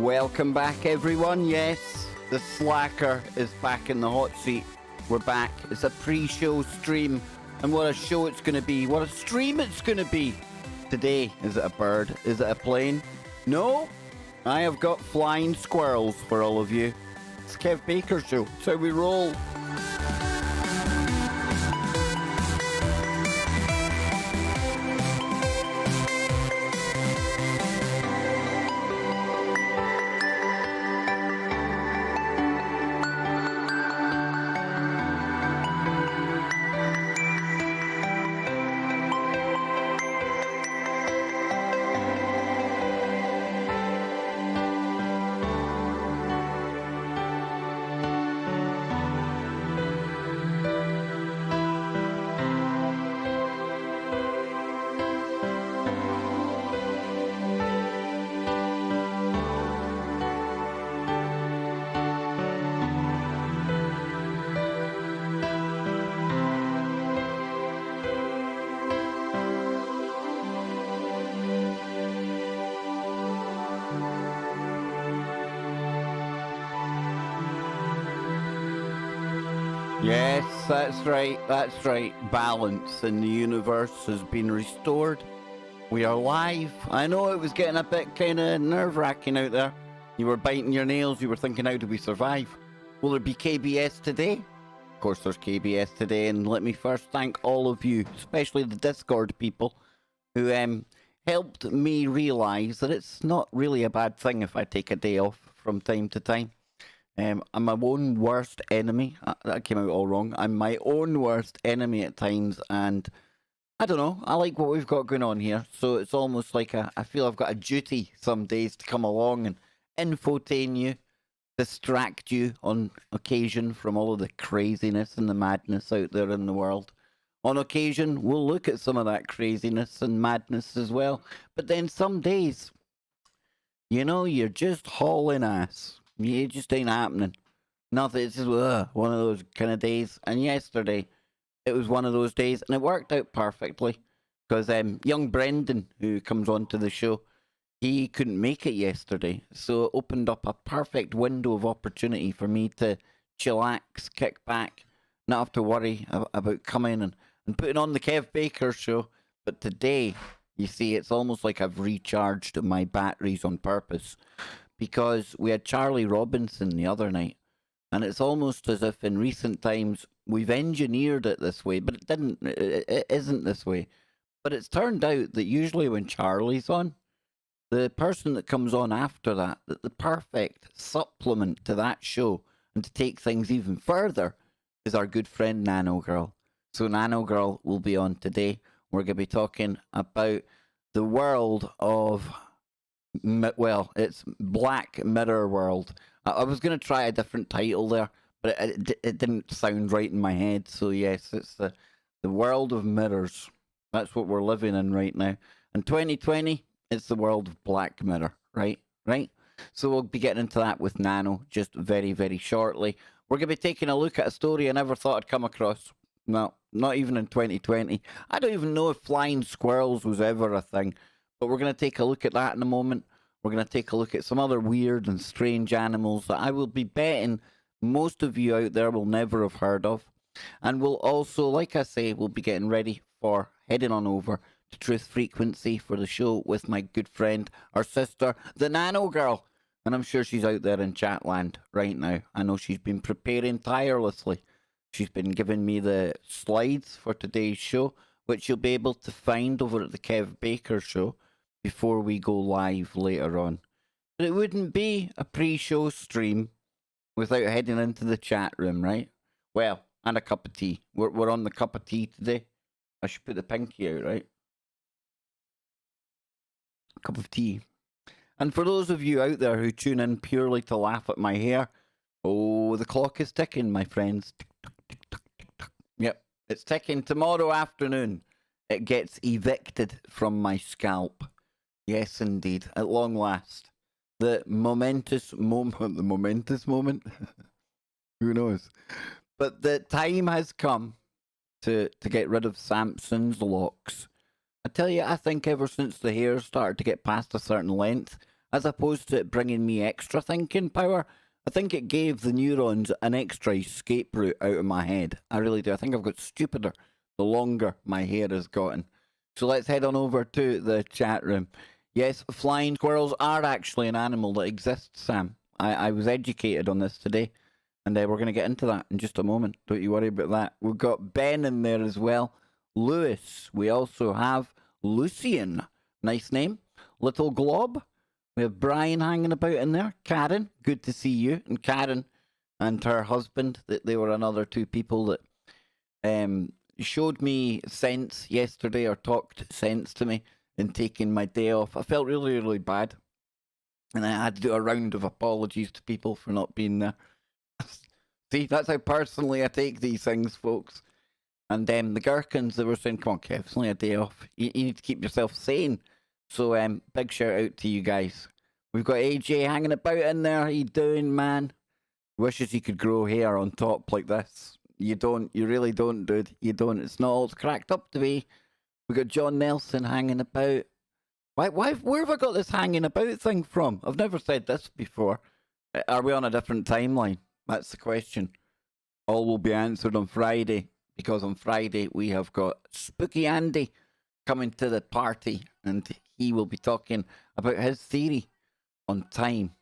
Welcome back, everyone. Yes, the slacker is back in the hot seat. We're back. It's a pre-show stream, and what a show it's going to be. What a stream it's going to be. Today, is it a bird? Is it a plane? No, I have got flying squirrels for all of you. It's Kev Baker's show. It's how we roll. Yes, that's right. Balance in the universe has been restored. We are live. I know it was getting a bit kind of nerve-wracking out there. You were biting your nails, you were thinking, how do we survive? Will there be KBS today? Of course there's KBS today, and let me first thank all of you, especially the Discord people, who helped me realise that it's not really a bad thing if I take a day off from time to time. I'm my own worst enemy. That came out all wrong. I'm my own worst enemy at times, and I don't know. I like what we've got going on here, so it's almost like I feel I've got a duty some days to come along and infotain you, distract you on occasion from all of the craziness and the madness out there in the world. On occasion, we'll look at some of that craziness and madness as well, but then some days, you know, you're just hauling ass. It just ain't happening. Nothing. It's just one of those kind of days. And yesterday, it was one of those days, and it worked out perfectly. Because young Brendan, who comes on to the show, he couldn't make it yesterday. So it opened up a perfect window of opportunity for me to chillax, kick back, not have to worry about coming and putting on the Kev Baker show. But today, you see, it's almost like I've recharged my batteries on purpose. Because we had Charlie Robinson the other night, and it's almost as if in recent times we've engineered it this way, but it isn't this way. But it's turned out that usually when Charlie's on, the person that comes on after that, the perfect supplement to that show and to take things even further is our good friend Nano Girl. So Nano Girl will be on today. We're going to be talking about the world of... well, it's Black Mirror World. I was going to try a different title there, but it didn't sound right in my head. So yes, it's the world of mirrors. That's what we're living in right now. And 2020, it's the world of Black Mirror, right? So we'll be getting into that with Nano just very, very shortly. We're going to be taking a look at a story I never thought I'd come across. No, not even in 2020. I don't even know if flying squirrels was ever a thing. But we're going to take a look at that in a moment. We're going to take a look at some other weird and strange animals that I will be betting most of you out there will never have heard of. And we'll also, like I say, we'll be getting ready for heading on over to Truth Frequency for the show with my good friend, our sister, the Nano Girl. And I'm sure she's out there in Chatland right now. I know she's been preparing tirelessly. She's been giving me the slides for today's show, which you'll be able to find over at the Kev Baker show before we go live later on. But it wouldn't be a pre-show stream without heading into the chat room, right? Well, and a cup of tea. We're on the cup of tea today. I should put the pinky out, right? A cup of tea. And for those of you out there who tune in purely to laugh at my hair, oh, the clock is ticking, my friends. Tick, tick, tick, tick, tick, tick. Yep, it's ticking. Tomorrow afternoon, it gets evicted from my scalp. Yes, indeed. At long last. The momentous moment? Who knows? But the time has come to get rid of Samson's locks. I tell you, I think ever since the hair started to get past a certain length, as opposed to it bringing me extra thinking power, I think it gave the neurons an extra escape route out of my head. I really do. I think I've got stupider the longer my hair has gotten. So let's head on over to the chat room. Yes, flying squirrels are actually an animal that exists, Sam. I was educated on this today, and we're going to get into that in just a moment. Don't you worry about that. We've got Ben in there as well. Lewis. We also have Lucian. Nice name. Little Glob. We have Brian hanging about in there. Karen, good to see you. And Karen and her husband, they were another two people that showed me sense yesterday, or talked sense to me in taking my day off. I felt really, really bad. And I had to do a round of apologies to people for not being there. See, that's how personally I take these things, folks. And the Gherkins, they were saying, come on, Kev, it's only a day off. You need to keep yourself sane. So big shout out to you guys. We've got AJ hanging about in there. How you doing, man? Wishes he could grow hair on top like this. You don't. You really don't, dude. You don't. It's not all it's cracked up to be. We got John Nelson hanging about. Where have I got this hanging about thing from? I've never said this before. Are we on a different timeline? That's the question. All will be answered on Friday, because on Friday we have got Spooky Andy coming to the party, and he will be talking about his theory on time.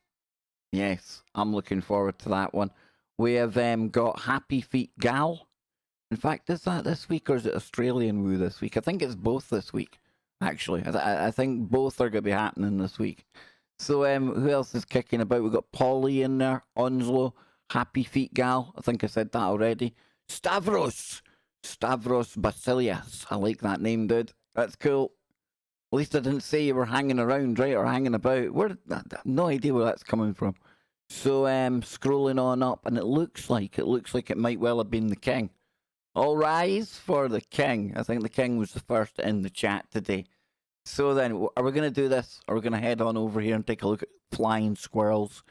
Yes, I'm looking forward to that one. We have got Happy Feet Gal. In fact, is that this week, or is it Australian Woo this week? I think it's both this week, actually. I think both are going to be happening this week. So who else is kicking about? We've got Polly in there, Onslow, Happy Feet Gal. I think I said that already. Stavros Basilias. I like that name, dude. That's cool. At least I didn't say you were hanging around, right, or hanging about. I have no idea where that's coming from. So scrolling on up, and it looks like it might well have been the king. All rise for the king. I think the king was the first in the chat today. So then, are we going to do this? Or are we going to head on over here and take a look at flying squirrels?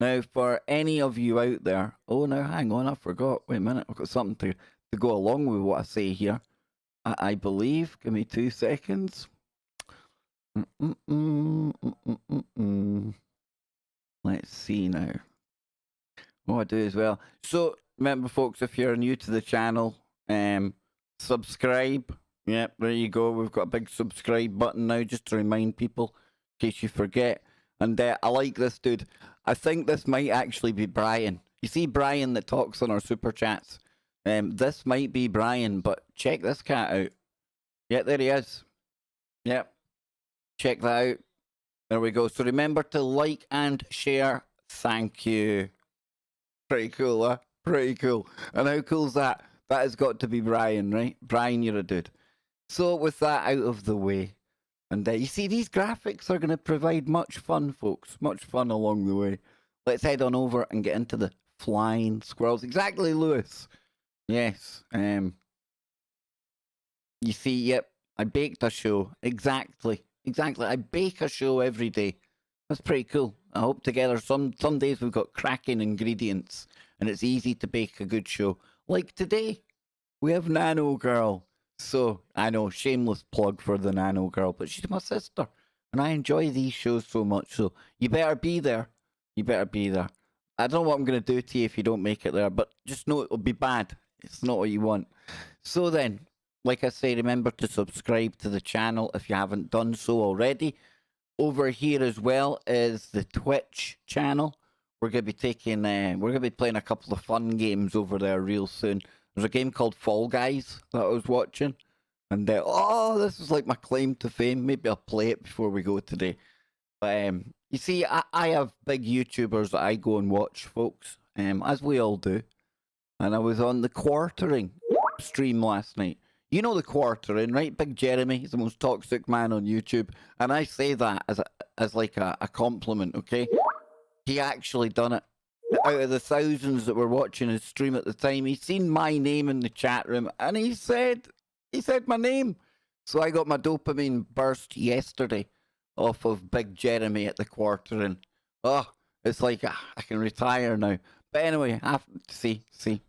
Now, for any of you out there... Oh, now, hang on, I forgot. Wait a minute, I've got something to go along with what I say here. I believe. Give me 2 seconds. Let's see now. What I do as well. So, remember, folks, if you're new to the channel, subscribe. Yep, there you go. We've got a big subscribe button now, just to remind people, in case you forget. And I like this dude. I think this might actually be Brian. You see Brian that talks on our super chats? This might be Brian, but check this cat out. Yeah, there he is. Yep. Check that out. There we go. So remember to like and share. Thank you. Pretty cool, huh? Pretty cool. And how cool is that? That has got to be Brian, right? Brian, you're a dude. So with that out of the way, and you see, these graphics are going to provide much fun, folks. Much fun along the way. Let's head on over and get into the flying squirrels. Exactly, Lewis. Yes. You see, yep, I baked a show. Exactly. I bake a show every day. That's pretty cool. I hope together some days we've got cracking ingredients and it's easy to bake a good show. Like today, we have Nano Girl. So, I know, shameless plug for the Nano Girl, but she's my sister. And I enjoy these shows so much, so you better be there. You better be there. I don't know what I'm going to do to you if you don't make it there, but just know it'll be bad. It's not what you want. So then, like I say, remember to subscribe to the channel if you haven't done so already. Over here as well is the Twitch channel. We're going to be taking, we're going to be playing a couple of fun games over there real soon. There's a game called Fall Guys that I was watching. And, oh, this is like my claim to fame. Maybe I'll play it before we go today. But, you see, I have big YouTubers that I go and watch, folks. As we all do. And I was on the Quartering stream last night. You know the Quartering, right? Big Jeremy, he's the most toxic man on YouTube. And I say that as like a compliment, okay? He actually done it. Out of the thousands that were watching his stream at the time, he's seen my name in the chat room, and he said my name. So I got my dopamine burst yesterday off of Big Jeremy at the Quartering. Oh, it's like I can retire now. But anyway, see. You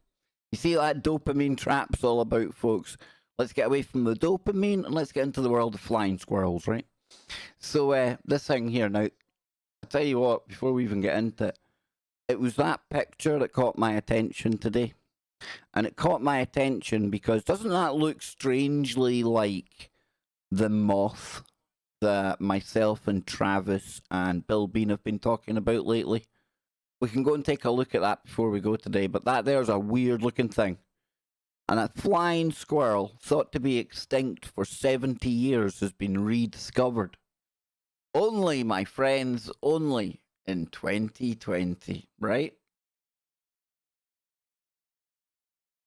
see what that dopamine trap's all about, folks. Let's get away from the dopamine and let's get into the world of flying squirrels, right? So this thing here now, I tell you what, before we even get into it, it was that picture that caught my attention today. And it caught my attention because doesn't that look strangely like the moth that myself and Travis and Bill Bean have been talking about lately? We can go and take a look at that before we go today, but that there's a weird looking thing. And a flying squirrel thought to be extinct for 70 years has been rediscovered. Only, my friends, only in 2020, right?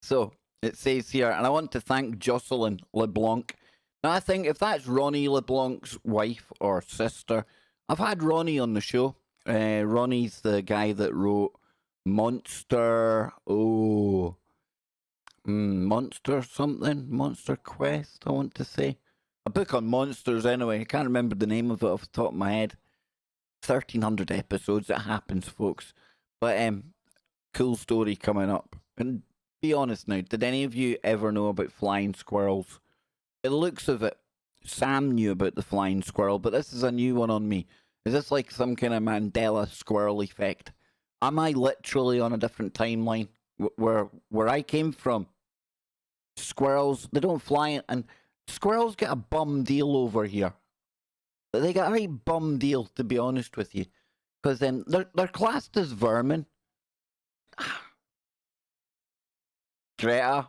So, it says here, and I want to thank Jocelyn LeBlanc. Now, I think if that's Ronnie LeBlanc's wife or sister, I've had Ronnie on the show. Ronnie's the guy that wrote Monster, Monster something? Monster Quest, I want to say. A book on monsters, anyway. I can't remember the name of it off the top of my head. 1,300 episodes, it happens, folks. But, cool story coming up. And be honest now, did any of you ever know about flying squirrels? The looks of it, Sam knew about the flying squirrel, but this is a new one on me. Is this like some kind of Mandela squirrel effect? Am I literally on a different timeline? Where I came from, squirrels, they don't fly, and squirrels get a bum deal over here. They get a very bum deal, to be honest with you. Because they're classed as vermin. Greta.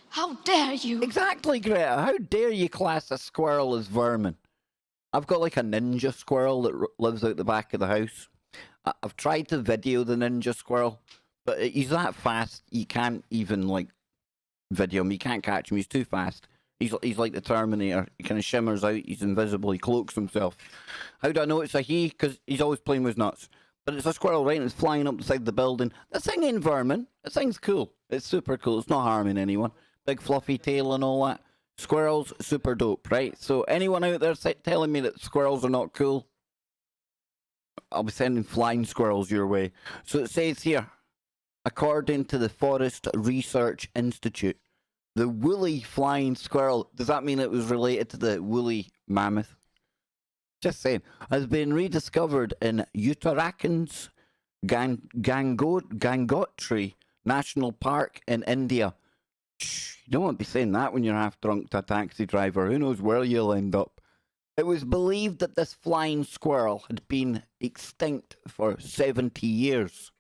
How dare you? Exactly, Greta. How dare you class a squirrel as vermin? I've got like a ninja squirrel that lives out the back of the house. I've tried to video the ninja squirrel, but he's that fast, you can't even, like, video him. You can't catch him. He's too fast. He's like the Terminator. He kind of shimmers out. He's invisible. He cloaks himself. How do I know it's a he? Because he's always playing with nuts. But it's a squirrel, right? And it's flying up the side of the building. This thing ain't vermin. This thing's cool. It's super cool. It's not harming anyone. Big fluffy tail and all that. Squirrels, super dope, right? So anyone out there telling me that squirrels are not cool, I'll be sending flying squirrels your way. So it says here, according to the Forest Research Institute, the woolly flying squirrel, does that mean it was related to the woolly mammoth? Just saying, has been rediscovered in Uttarakhand's Gangotri National Park in India. Shh, you don't want to be saying that when you're half drunk to a taxi driver. Who knows where you'll end up. It was believed that this flying squirrel had been extinct for 70 years.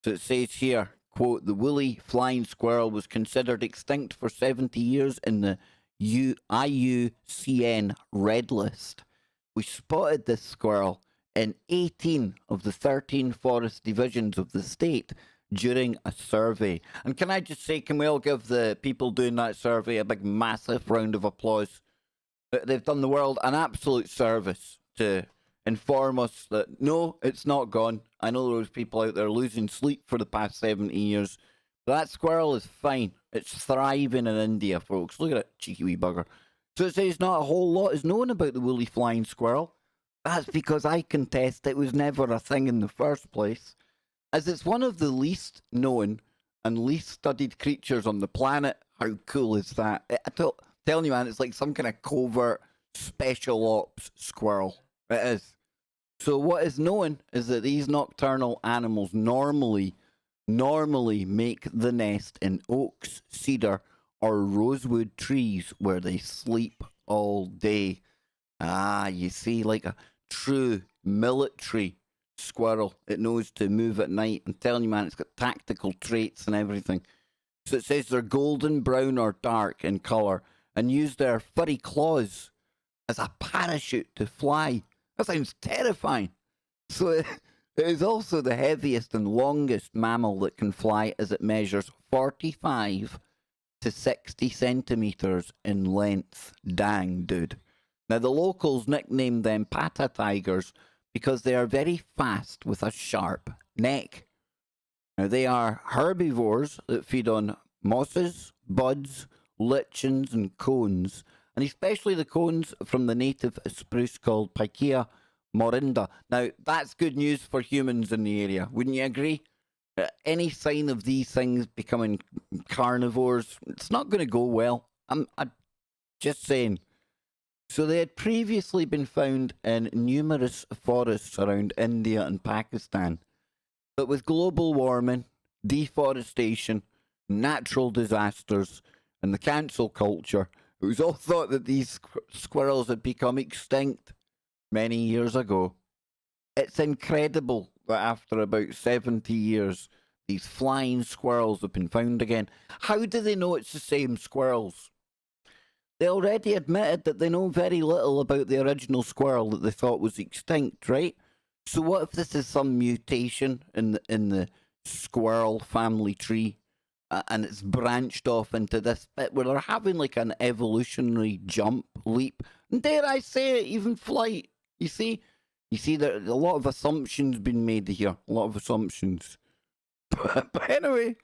So it says here, quote, the woolly flying squirrel was considered extinct for 70 years in the IUCN Red List. We spotted this squirrel in 18 of the 13 forest divisions of the state during a survey. And can I just say, can we all give the people doing that survey a big massive round of applause? They've done the world an absolute service to inform us that no, it's not gone. I know there was people out there losing sleep for the past 70 years. But that squirrel is fine. It's thriving in India, folks. Look at it, cheeky wee bugger. So it says not a whole lot is known about the woolly flying squirrel. That's because I contest it was never a thing in the first place, as it's one of the least known and least studied creatures on the planet. How cool is that? Telling you, man, it's like some kind of covert special ops squirrel. It is. So what is known is that these nocturnal animals normally make the nest in oaks, cedar, or rosewood trees where they sleep all day. Ah, you see, like a true military squirrel. It knows to move at night. I'm telling you, man, it's got tactical traits and everything. So it says they're golden brown or dark in colour and use their furry claws as a parachute to fly. That sounds terrifying. So it is also the heaviest and longest mammal that can fly, as it measures 45 to 60 centimetres in length. Dang, dude. Now, the locals nicknamed them pata tigers because they are very fast with a sharp neck. Now, they are herbivores that feed on mosses, buds, lichens, and cones, and especially the cones from the native spruce called Picea morinda. Now, that's good news for humans in the area, wouldn't you agree? Any sign of these things becoming carnivores, it's not going to go well. I'm just saying. So they had previously been found in numerous forests around India and Pakistan. But with global warming, deforestation, natural disasters, and the cancel culture, it was all thought that these squirrels had become extinct many years ago. It's incredible that after about 70 years, these flying squirrels have been found again. How do they know it's the same squirrels? They already admitted that they know very little about the original squirrel that they thought was extinct, right? So what if this is some mutation in the squirrel family tree, and it's branched off into this bit where they're having like an evolutionary jump, leap, and dare I say it, even flight. You see, there a lot of assumptions been made here, a lot of assumptions. But anyway,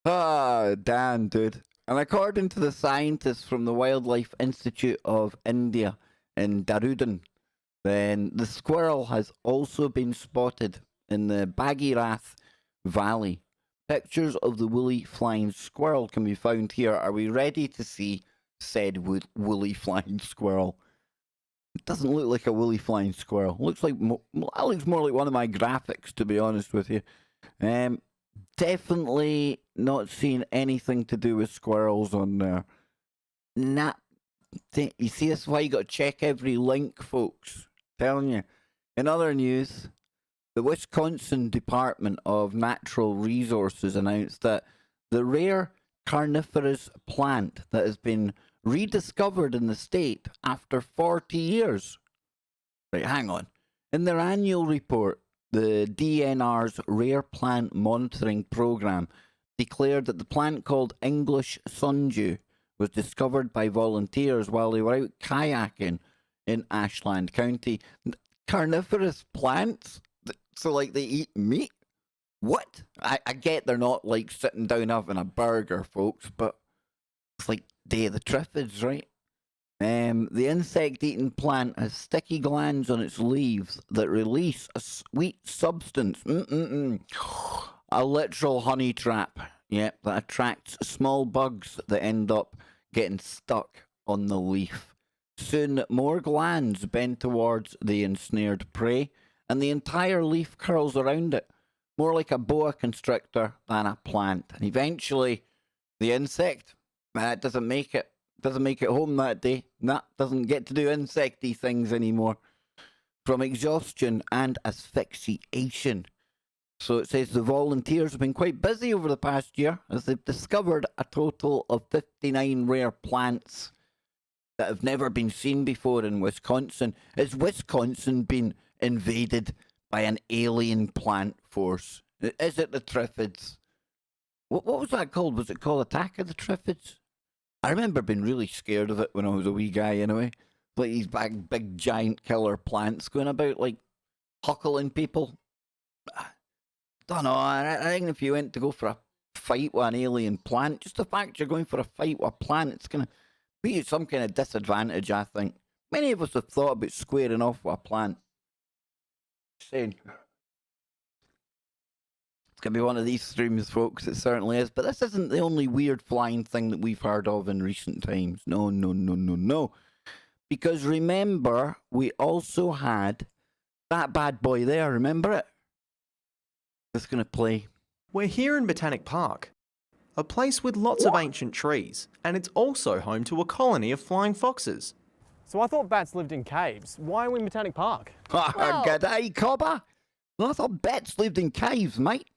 damn, dude. And according to the scientists from the Wildlife Institute of India in Darudin, then the squirrel has also been spotted in the Bhagirath Valley. Pictures of the woolly flying squirrel can be found here. Are we ready to see said woolly flying squirrel? It doesn't look like a woolly flying squirrel. It looks like that looks more like one of my graphics, to be honest with you. Definitely not seeing anything to do with squirrels on there. Nah. You see, that's why you got to check every link, folks. Telling you. In other news, the Wisconsin Department of Natural Resources announced that the rare carnivorous plant that has been rediscovered in the state after 40 years. Right, hang on. In their annual report, the DNR's Rare Plant Monitoring Program declared that the plant called English sundew was discovered by volunteers while they were out kayaking in Ashland County. Carnivorous plants? So, like, they eat meat? What? I get they're not, like, sitting down having a burger, folks, but it's like Day of the Triffids, right? The insect-eating plant has sticky glands on its leaves that release a sweet substance. A literal honey trap. Yep, that attracts small bugs that end up getting stuck on the leaf. Soon, more glands bend towards the ensnared prey, and the entire leaf curls around it, more like a boa constrictor than a plant. And eventually, the insect doesn't make it home that day. Doesn't get to do insecty things anymore from exhaustion and asphyxiation. So it says the volunteers have been quite busy over the past year as they've discovered a total of 59 rare plants that have never been seen before in Wisconsin. Has Wisconsin been invaded by an alien plant force? Is it the Triffids? What was that called? Was it called Attack of the Triffids? I remember being really scared of it when I was a wee guy anyway. Like these big giant killer plants going about, like, huckling people. Don't know, I think if you went to go for a fight with an alien plant, just the fact you're going for a fight with a plant, it's going to be at some kind of disadvantage, I think. Many of us have thought about squaring off with a plant. Saying. It's going to be one of these streams, folks, it certainly is. But this isn't the only weird flying thing that we've heard of in recent times. No. Because remember, we also had that bad boy there, remember it? It's going to play. We're here in Botanic Park, a place with lots of ancient trees, and it's also home to a colony of flying foxes. So I thought bats lived in caves. Why are we in Botanic Park? G'day, cobber. I thought bats lived in caves, mate.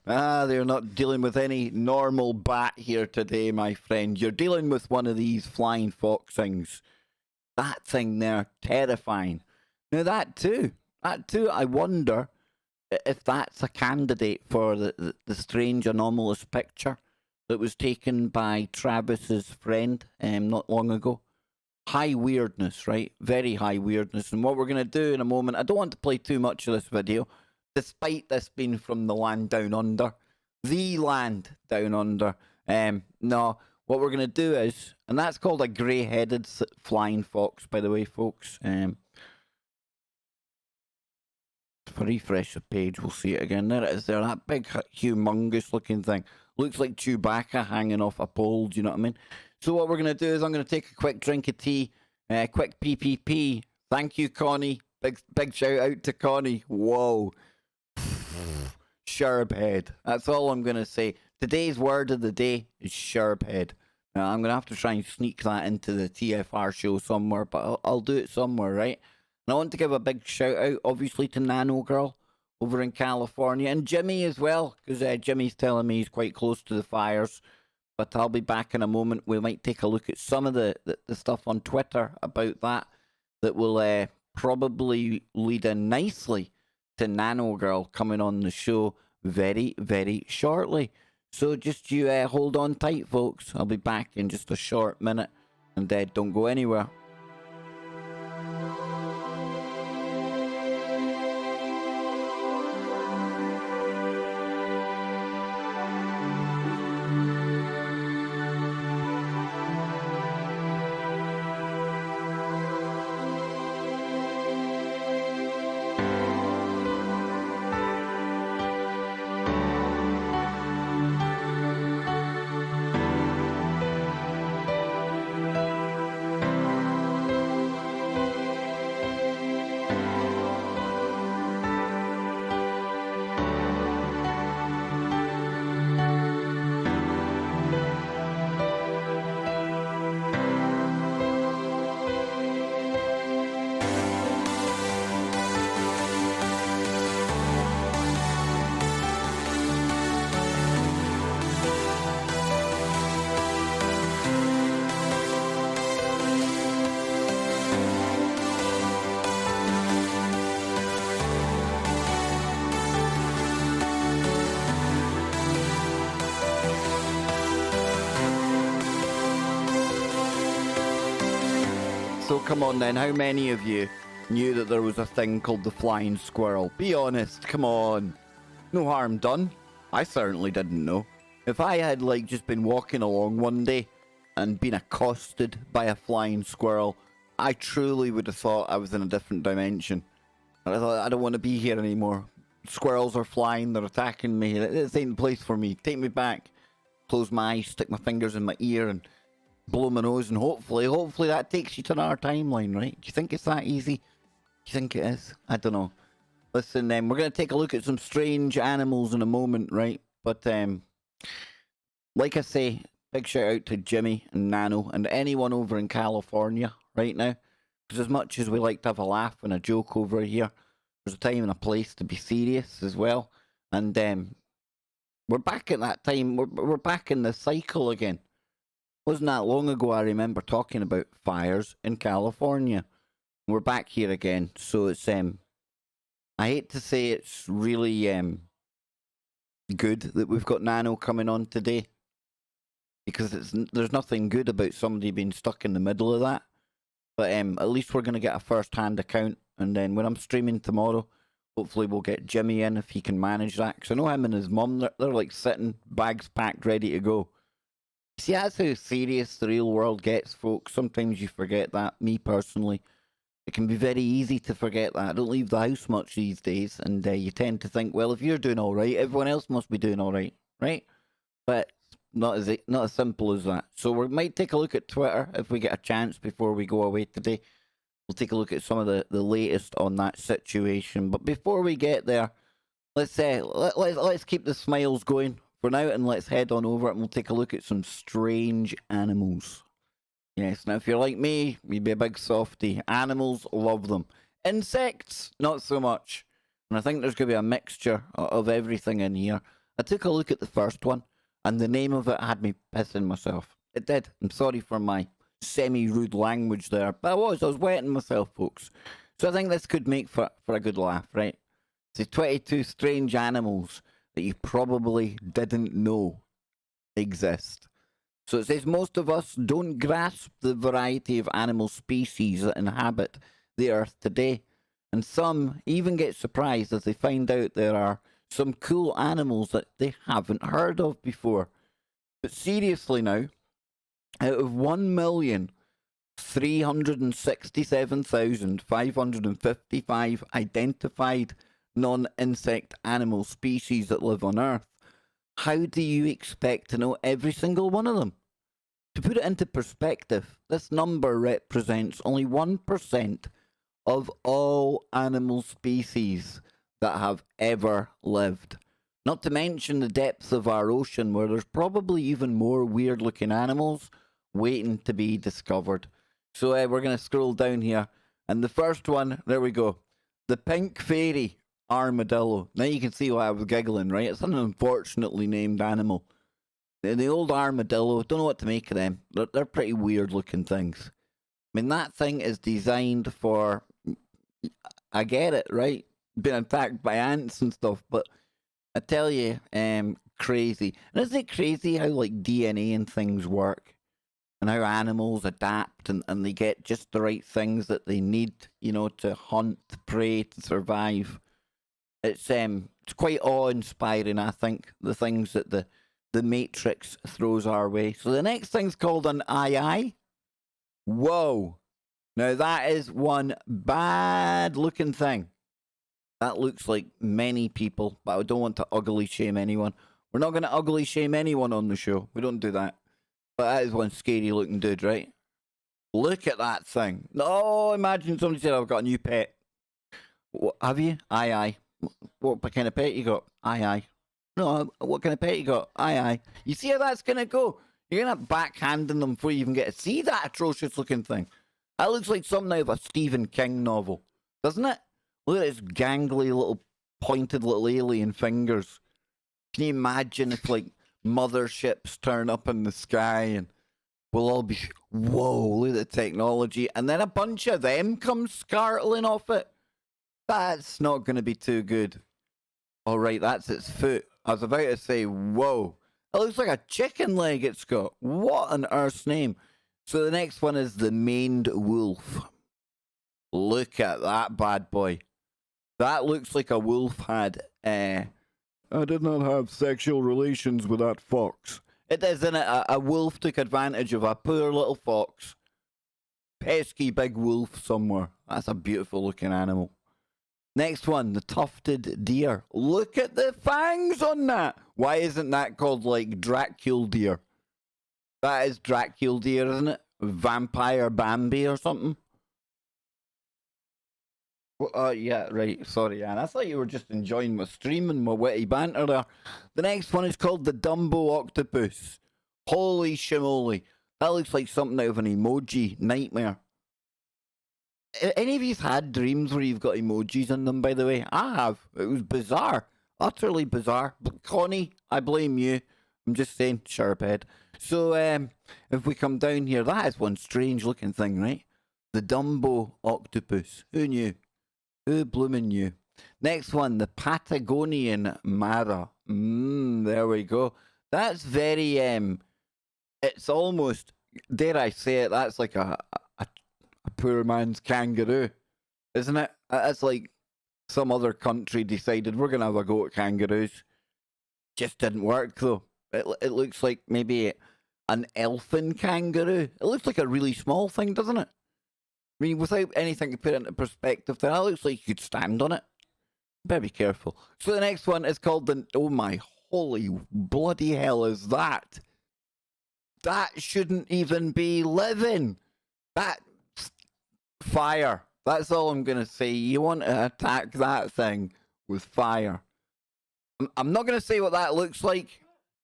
They're not dealing with any normal bat here today, my friend. You're dealing with one of these flying fox things. That thing there, terrifying. Now that too, I wonder if that's a candidate for the strange anomalous picture that was taken by Travis's friend not long ago. High weirdness, right? Very high weirdness. And what we're going to do in a moment, I don't want to play too much of this video, despite this being from the land down under. The land down under. No, what we're going to do is, and that's called a grey-headed flying fox, by the way, folks. If I refresh the page, we'll see it again. There it is there, that big, humongous looking thing. Looks like Chewbacca hanging off a pole, do you know what I mean? So what we're going to do is I'm going to take a quick drink of tea, Quick PPP. Thank you, Connie. Big shout out to Connie. Whoa. Sherbhead. That's all I'm going to say. Today's word of the day is sherbhead. Now, I'm going to have to try and sneak that into the TFR show somewhere, but I'll do it somewhere, right? And I want to give a big shout out, obviously, to Nano Girl over in California, and Jimmy as well, because Jimmy's telling me he's quite close to the fires. But I'll be back in a moment. We might take a look at some of the stuff on Twitter about that will probably lead in nicely to Nano Girl coming on the show very, very shortly. So just you hold on tight, folks. I'll be back in just a short minute, and don't go anywhere. So come on then, how many of you knew that there was a thing called the flying squirrel? Be honest, come on. No harm done. I certainly didn't know. If I had just been walking along one day and been accosted by a flying squirrel, I truly would have thought I was in a different dimension. I thought, I don't want to be here anymore. Squirrels are flying, they're attacking me. This ain't the place for me. Take me back. Close my eyes, stick my fingers in my ear and blow my nose, and hopefully that takes you to our timeline, right? Do you think it's that easy? Do you think it is? I don't know. Listen, we're going to take a look at some strange animals in a moment, right? But, like I say, big shout out to Jimmy and Nano and anyone over in California right now. Because as much as we like to have a laugh and a joke over here, there's a time and a place to be serious as well. And we're back at that time. We're back in the cycle again. Wasn't that long ago I remember talking about fires in California. We're back here again. So it's I hate to say it's really good that we've got Nano coming on today, because there's nothing good about somebody being stuck in the middle of that. But at least we're going to get a first-hand account, and then when I'm streaming tomorrow, hopefully we'll get Jimmy in if he can manage that, because I know him and his mum, they're like sitting, bags packed, ready to go. See, that's how serious the real world gets, folks. Sometimes you forget that. Me personally, it can be very easy to forget that. I don't leave the house much these days, and you tend to think, well, if you're doing all right, everyone else must be doing all right, right? But not as simple as that. So we might take a look at Twitter if we get a chance before we go away today. We'll take a look at some of the latest on that situation. But before we get there, let's keep the smiles going for now, and let's head on over and we'll take a look at some strange animals. Yes, now if you're like me, you'd be a big softie. Animals, love them. Insects, not so much. And I think there's going to be a mixture of everything in here. I took a look at the first one, and the name of it had me pissing myself. It did. I'm sorry for my semi-rude language there, but I was wetting myself, folks. So I think this could make for a good laugh, right? It's 22 strange animals that you probably didn't know exist. So it says most of us don't grasp the variety of animal species that inhabit the earth today, and some even get surprised as they find out there are some cool animals that they haven't heard of before. But seriously now, out of 1,367,555 identified non-insect animal species that live on Earth, how do you expect to know every single one of them? To put it into perspective, this number represents only 1% of all animal species that have ever lived. Not to mention the depths of our ocean, where there's probably even more weird looking animals waiting to be discovered. So we're going to scroll down here. And the first one, there we go. The pink fairy armadillo. Now you can see why I was giggling, right? It's an unfortunately named animal. The old armadillo, don't know what to make of them. They're pretty weird looking things. I mean, that thing is designed for, I get it, right? Being attacked by ants and stuff, but I tell you, crazy. And isn't it crazy how like DNA and things work? And how animals adapt and they get just the right things that they need, you know, to hunt, prey, to survive. It's quite awe-inspiring, I think, the things that the Matrix throws our way. So the next thing's called an eye. Whoa. Now that is one bad looking thing. That looks like many people, but I don't want to ugly shame anyone. We're not going to ugly shame anyone on the show. We don't do that. But that is one scary looking dude, right? Look at that thing. No, imagine somebody said, I've got a new pet. What, have you? Aye. What kind of pet you got? Aye. No, what kind of pet you got? Aye. You see how that's going to go? You're going to backhanding them before you even get to see that atrocious looking thing. That looks like something out of a Stephen King novel, doesn't it? Look at its gangly little pointed little alien fingers. Can you imagine if like motherships turn up in the sky and we'll all be, whoa, look at the technology, and then a bunch of them come scartling off it? That's not going to be too good. All right, that's its foot. I was about to say, whoa. It looks like a chicken leg it's got. What on earth's name? So the next one is the maned wolf. Look at that bad boy. That looks like a wolf had, I did not have sexual relations with that fox. It is, isn't it? A wolf took advantage of a poor little fox. Pesky big wolf somewhere. That's a beautiful looking animal. Next one, the tufted deer. Look at the fangs on that. Why isn't that called like Dracula deer? That is Dracula deer, isn't it? Vampire Bambi or something. Yeah, right. Sorry, Anne. I thought you were just enjoying my stream and my witty banter there. The next one is called the Dumbo Octopus. Holy shimoly. That looks like something out of an emoji nightmare. Any of you had dreams where you've got emojis in them, by the way? I have. It was bizarre. Utterly bizarre. But Connie, I blame you. I'm just saying, sharphead. So, if we come down here, that is one strange looking thing, right? The Dumbo Octopus. Who knew? Who bloomin' knew? Next one, the Patagonian Mara. There we go. That's very, it's almost, dare I say it, that's like a poor man's kangaroo, isn't it? That's like some other country decided we're going to have a go at kangaroos. Just didn't work though. It looks like maybe an elfin kangaroo. It looks like a really small thing, doesn't it? I mean, without anything to put into perspective, that looks like you could stand on it. Better be careful. So the next one is called the, oh my holy bloody hell is that? That shouldn't even be living. That fire. That's all I'm going to say. You want to attack that thing with fire. I'm not going to say what that looks like,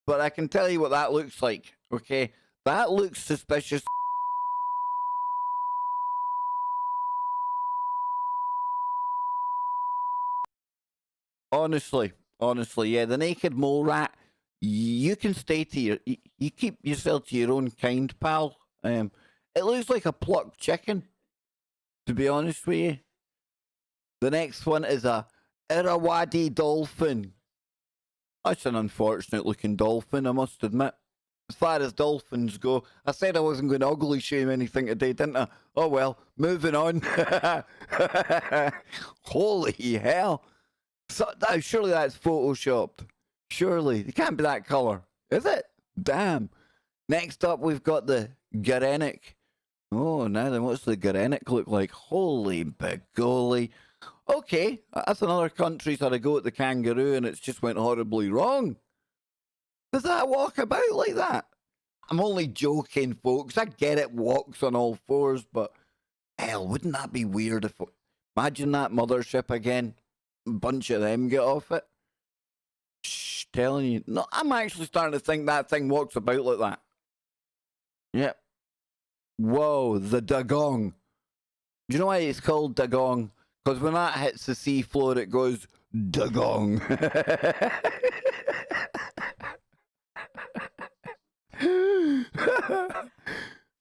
but I can tell you what that looks like. Okay? That looks suspicious. Honestly, yeah, the naked mole rat, you can stay to your, you keep yourself to your own kind, pal. It looks like a plucked chicken, to be honest with you. The next one is a Erawadi Dolphin. That's an unfortunate looking dolphin, I must admit. As far as dolphins go, I said I wasn't going to ugly shame anything today, didn't I? Oh well, moving on. Holy hell. So, surely that's photoshopped. Surely. It can't be that colour. Is it? Damn. Next up, we've got the Gerenic. Oh, now then, what's the Gerenic look like? Holy begolly. Okay, that's another country's had a go at the kangaroo and it's just went horribly wrong. Does that walk about like that? I'm only joking, folks. I get it, walks on all fours, but hell, wouldn't that be weird if... Imagine that mothership again. A bunch of them get off it. Shh, telling you. No, I'm actually starting to think that thing walks about like that. Yep. Whoa, the dugong. Do you know why it's called dugong? Because when that hits the seafloor, it goes dugong.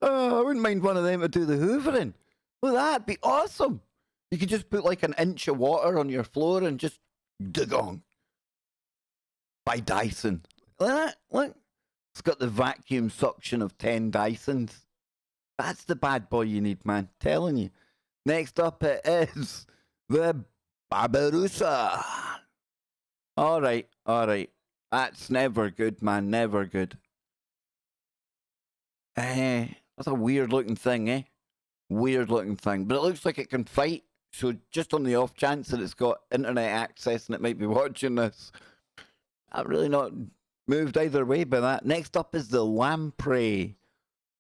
Oh, I wouldn't mind one of them to do the hoovering. Look, that'd be awesome. You could just put like an inch of water on your floor and just dugong. By Dyson. Look at that. Look. It's got the vacuum suction of 10 Dysons. That's the bad boy you need, man. Telling you. Next up it is the Barbarossa. Alright, alright. That's never good, man. Never good. That's a weird looking thing, eh? Weird looking thing. But it looks like it can fight. So just on the off chance that it's got internet access and it might be watching this, I'm really not moved either way by that. Next up is the Lamprey.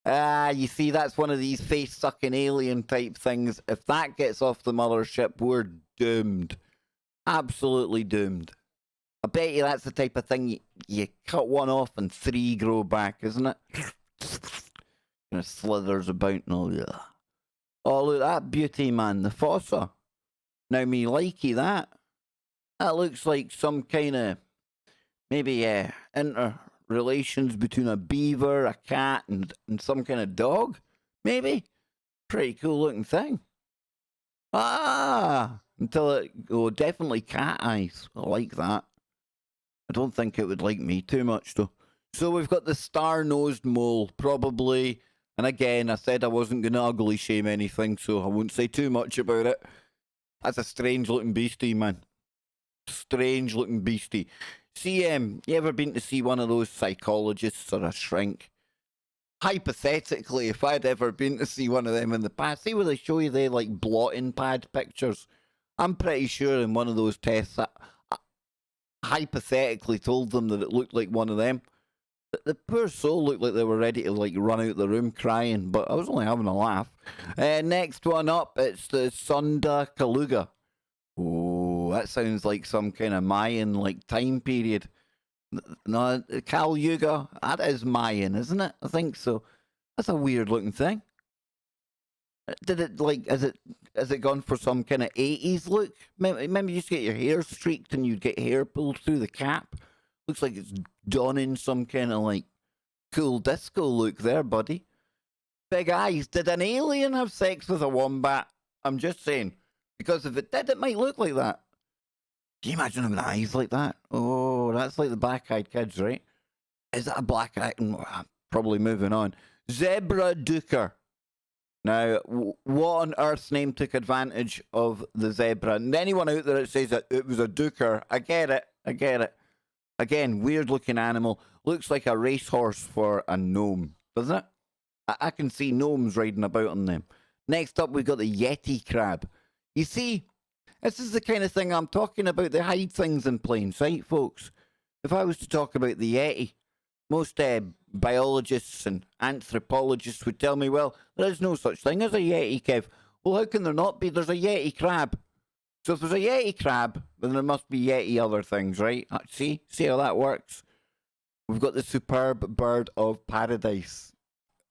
You see, that's one of these face-sucking alien type things. If that gets off the mothership, we're doomed. Absolutely doomed. I bet you that's the type of thing you cut one off and 3 grow back, isn't it? Kind of slithers about and all that. Oh, look, that beauty, man. The fossa. Now, me likey that. That looks like some kind of, maybe, interrelations between a beaver, a cat, and some kind of dog. Maybe. Pretty cool looking thing. Until it, oh, definitely cat eyes. I like that. I don't think it would like me too much, though. So we've got the star-nosed mole, probably. And again, I said I wasn't going to ugly shame anything, so I won't say too much about it. That's a strange-looking beastie, man. Strange-looking beastie. See, you ever been to see one of those psychologists or a shrink? Hypothetically, if I'd ever been to see one of them in the past, see where they show you they like blotting pad pictures? I'm pretty sure in one of those tests, I hypothetically told them that it looked like one of them. The poor soul looked like they were ready to like run out the room crying, but I was only having a laugh. Next one up, it's the Sunda Kaluga. Oh, that sounds like some kind of Mayan like time period. No, Kal Yuga, that is Mayan, isn't it? I think so. That's a weird looking thing. Did it like, has it gone for some kind of 80s look? Maybe you just get your hair streaked and you'd get hair pulled through the cap. Looks like it's donning some kind of like cool disco look there, buddy. Big eyes. Did an alien have sex with a wombat? I'm just saying. Because if it did, it might look like that. Can you imagine having eyes like that? Oh, that's like the black-eyed kids, right? Is that a black-eyed? Probably moving on. Zebra duker. Now, what on earth's name took advantage of the zebra? And anyone out there that says that it was a duker, I get it. I get it. Again, weird-looking animal. Looks like a racehorse for a gnome, doesn't it? I can see gnomes riding about on them. Next up, we've got the Yeti Crab. You see, this is the kind of thing I'm talking about. They hide things in plain sight, folks. If I was to talk about the Yeti, most biologists and anthropologists would tell me, well, there is no such thing as a Yeti, Kev. Well, how can there not be? There's a Yeti Crab. So if there's a Yeti Crab, then there must be Yeti other things, right? See how that works? We've got the superb bird of paradise.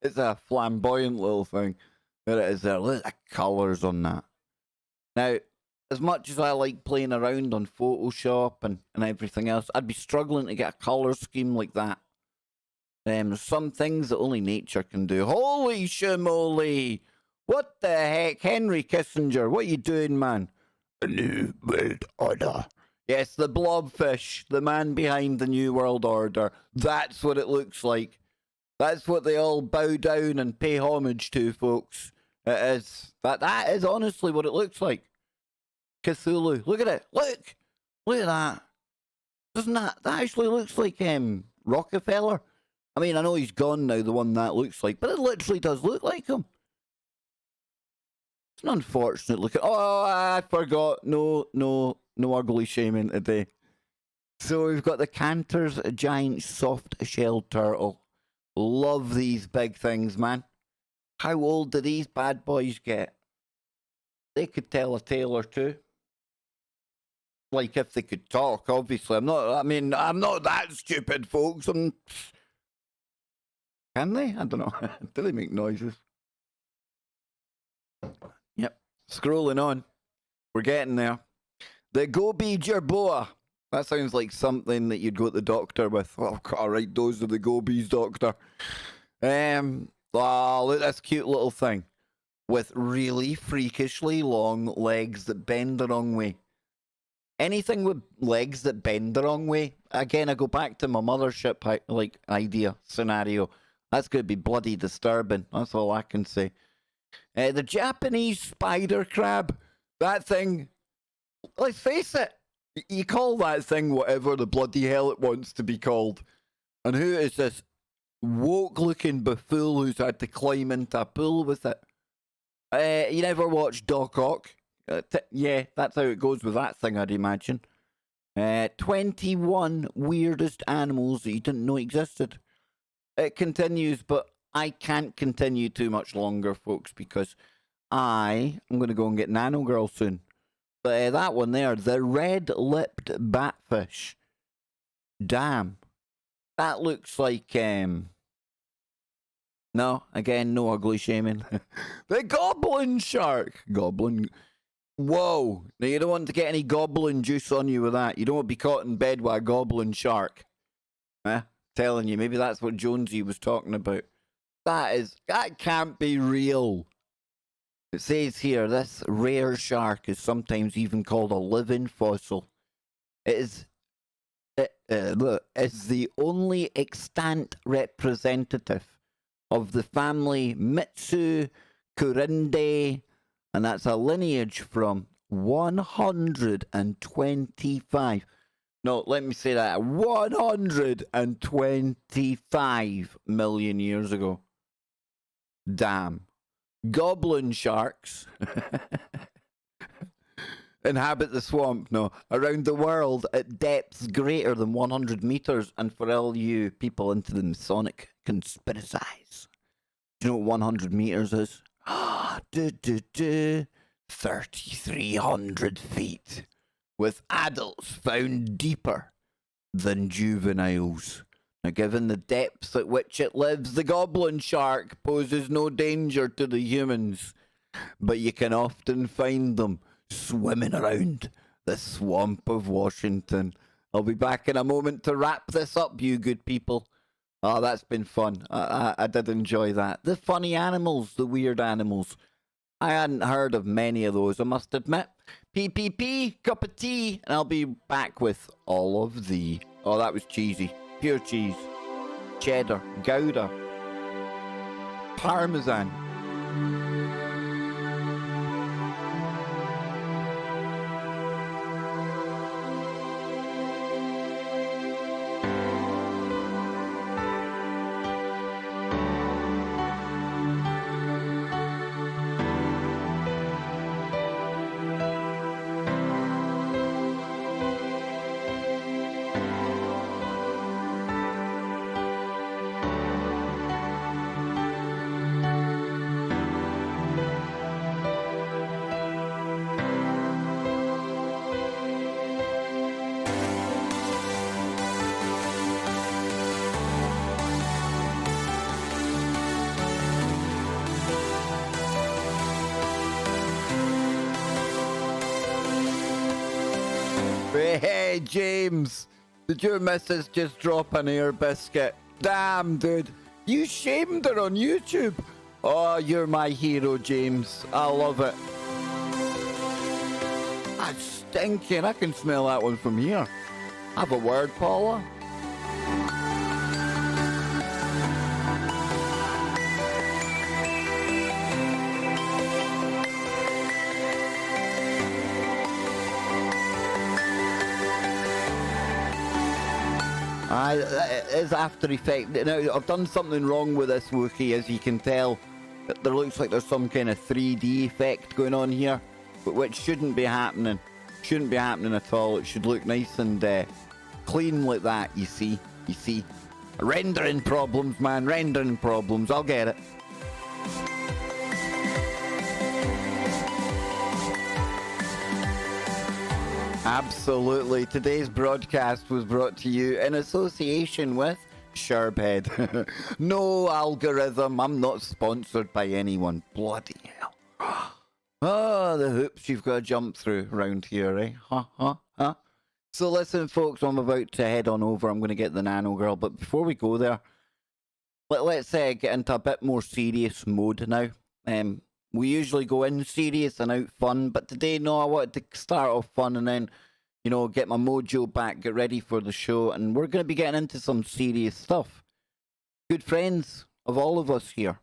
It's a flamboyant little thing. There it is there. Look at the colours on that. Now, as much as I like playing around on Photoshop and everything else, I'd be struggling to get a colour scheme like that. There's some things that only nature can do. Holy shimoly! What the heck? Henry Kissinger, what are you doing, man? A new world order. Yes, the blobfish, the man behind the new world order. That's what it looks like. That's what they all bow down and pay homage to, folks. It is. That is honestly what it looks like. Cthulhu. Look at it. Look at that. Doesn't that actually looks like Rockefeller? I mean, I know he's gone now, the one that looks like, but it literally does look like him. It's an unfortunate look. Oh, I forgot. No ugly shaming today. So we've got the Cantor's giant soft-shelled turtle. Love these big things, man. How old do these bad boys get? They could tell a tale or two. Like if they could talk, obviously. I'm not that stupid, folks. Can they? I don't know. Do they make noises? Yep. Scrolling on. We're getting there. The Gobi Jerboa. That sounds like something that you'd go to the doctor with. Oh, all right, those are the gobies, doctor. Oh, look at this cute little thing with really freakishly long legs that bend the wrong way. Anything with legs that bend the wrong way, again, I go back to my mothership like idea scenario. That's going to be bloody disturbing. That's all I can say. The Japanese spider crab, that thing, let's face it, you call that thing whatever the bloody hell it wants to be called. And who is this woke-looking buffool who's had to climb into a pool with it? You never watched Doc Ock? Yeah, that's how it goes with that thing, I'd imagine. 21 weirdest animals that you didn't know existed. It continues, but I can't continue too much longer, folks, because I'm going to go and get Nano Girl soon. But that one there, the red-lipped batfish. Damn. That looks like, no, again, no ugly shaming. The goblin shark. Goblin. Whoa. Now, you don't want to get any goblin juice on you with that. You don't want to be caught in bed with a goblin shark. Telling you, maybe that's what Jonesy was talking about. That can't be real. It says here, this rare shark is sometimes even called a living fossil. It is the only extant representative of the family Mitsukurindae, and that's a lineage from 125. No, let me say that. 125 million years ago. Damn. Goblin sharks inhabit the swamp, around the world at depths greater than 100 meters. And for all you people into the Masonic conspiracies, do you know what 100 meters is? 3,300 feet, with adults found deeper than juveniles. Now, given the depths at which it lives, the goblin shark poses no danger to the humans, but you can often find them swimming around the swamp of Washington. I'll be back in a moment to wrap this up, you good people. Oh, that's been fun. I did enjoy that. The funny animals, the weird animals. I hadn't heard of many of those, I must admit. PPP, cup of tea, and I'll be back with all of the... Oh, that was cheesy. Pure cheese. Cheddar. Gouda. Parmesan. Hey, James, did your missus just drop an air biscuit? Damn, dude, you shamed her on YouTube. Oh, you're my hero, James. I love it. That's stinking. I can smell that one from here. Have a word, Paula. It is After Effects. Now, I've done something wrong with this Wookiee, as you can tell. There looks like there's some kind of 3D effect going on here, but which shouldn't be happening. Shouldn't be happening at all. It should look nice and clean like that, you see. Rendering problems, man. Rendering problems. I'll get it. Absolutely. Today's broadcast was brought to you in association with Sherbhead. No algorithm. I'm not sponsored by anyone. Bloody hell. Oh, the hoops you've got to jump through around here, eh? Huh? So listen, folks, I'm about to head on over. I'm going to get the Nano Girl. But before we go there, let's get into a bit more serious mode now. We usually go in serious and out fun, but today, no, I wanted to start off fun and then, you know, get my mojo back, get ready for the show, and we're going to be getting into some serious stuff. Good friends of all of us here.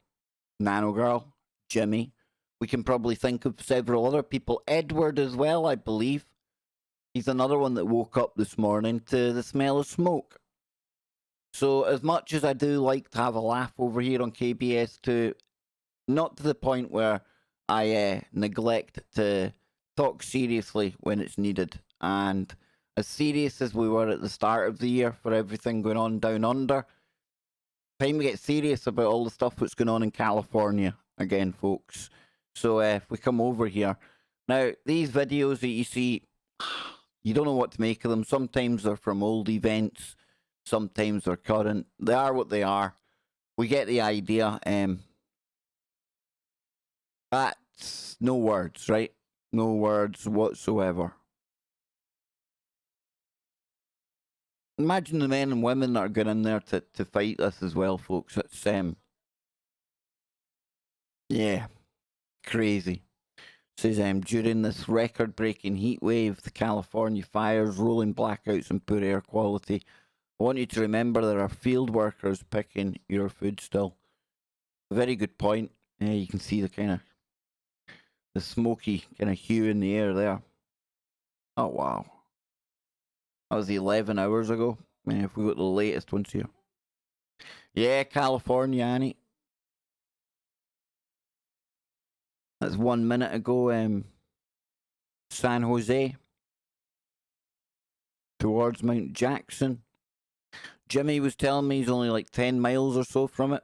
Nano Girl, Jimmy. We can probably think of several other people. Edward as well, I believe. He's another one that woke up this morning to the smell of smoke. So as much as I do like to have a laugh over here on KBS2, not to the point where I neglect to talk seriously when it's needed. And as serious as we were at the start of the year for everything going on down under, time to get serious about all the stuff that's going on in California again, folks. So if we come over here. Now, these videos that you see, you don't know what to make of them. Sometimes they're from old events. Sometimes they're current. They are what they are. We get the idea. That's no words, right? No words whatsoever. Imagine the men and women that are going in there to fight this as well, folks. It's, yeah, crazy. It says, during this record-breaking heat wave, the California fires, rolling blackouts and poor air quality, I want you to remember there are field workers picking your food still. A very good point. You can see the kind of the smoky kind of hue in the air there. Oh, wow. That was 11 hours ago. If we got the latest ones here. Yeah, California, Annie. That's 1 minute ago. San Jose. Towards Mount Jackson. Jimmy was telling me he's only like 10 miles or so from it.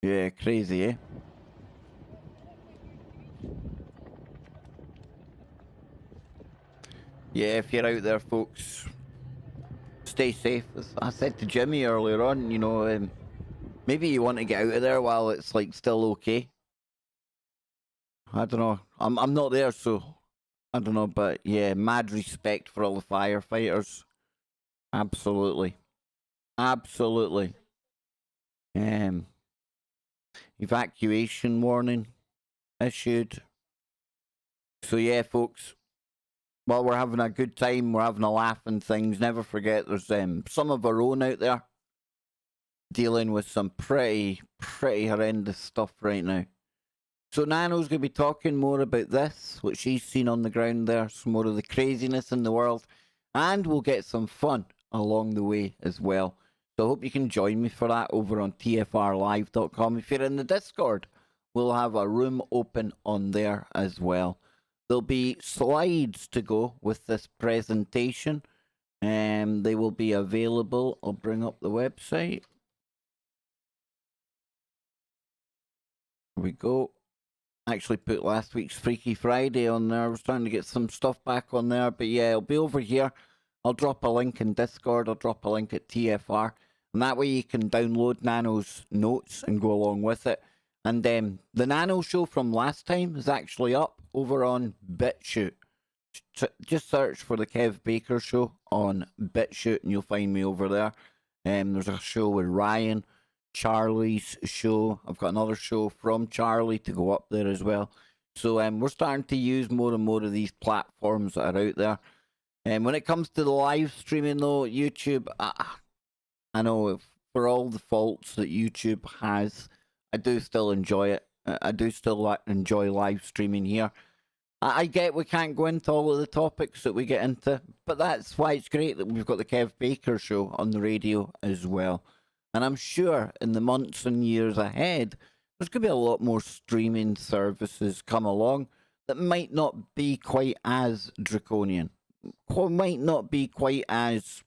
Yeah, crazy, eh? Yeah, if you're out there, folks, stay safe. As I said to Jimmy earlier on, you know, maybe you want to get out of there while it's like still okay. I don't know. I'm not there, so I don't know. But yeah, mad respect for all the firefighters. Absolutely, absolutely. Evacuation warning issued. So yeah, folks. While we're having a good time, we're having a laugh and things, never forget there's some of our own out there dealing with some pretty horrendous stuff right now. So Nano's going to be talking more about this, what she's seen on the ground there, some more of the craziness in the world, and we'll get some fun along the way as well. So I hope you can join me for that over on tfrlive.com. If you're in the Discord, we'll have a room open on there as well. There'll be slides to go with this presentation, and they will be available. I'll bring up the website. Here we go. Actually put last week's Freaky Friday on there. I was trying to get some stuff back on there, but yeah, it'll be over here. I'll drop a link in Discord. I'll drop a link at TFR, and that way you can download Nano's notes and go along with it. And the Nano show from last time is actually up over on BitChute. Just search for the Kev Baker show on BitChute and you'll find me over there. There's a show with Ryan, Charlie's show. I've got another show from Charlie to go up there as well. So we're starting to use more and more of these platforms that are out there. When it comes to the live streaming though, YouTube, I know for all the faults that YouTube has, I do still enjoy it. I do still enjoy live streaming here. I get we can't go into all of the topics that we get into, but that's why it's great that we've got the Kev Baker show on the radio as well. And I'm sure in the months and years ahead, there's going to be a lot more streaming services come along that might not be quite as draconian, might not be quite as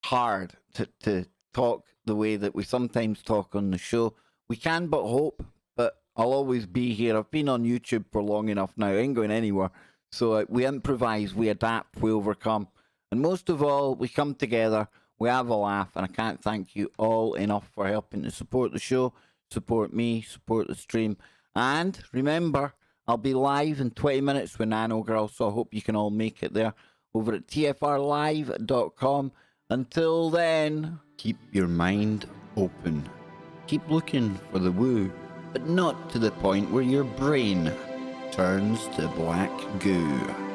hard to talk the way that we sometimes talk on the show. We can but hope, but I'll always be here. I've been on YouTube for long enough now. I ain't going anywhere. So we improvise, we adapt, we overcome. And most of all, we come together, we have a laugh, and I can't thank you all enough for helping to support the show, support me, support the stream. And remember, I'll be live in 20 minutes with Nano Girl, so I hope you can all make it there over at tfrlive.com. Until then, keep your mind open. Keep looking for the woo, but not to the point where your brain turns to black goo.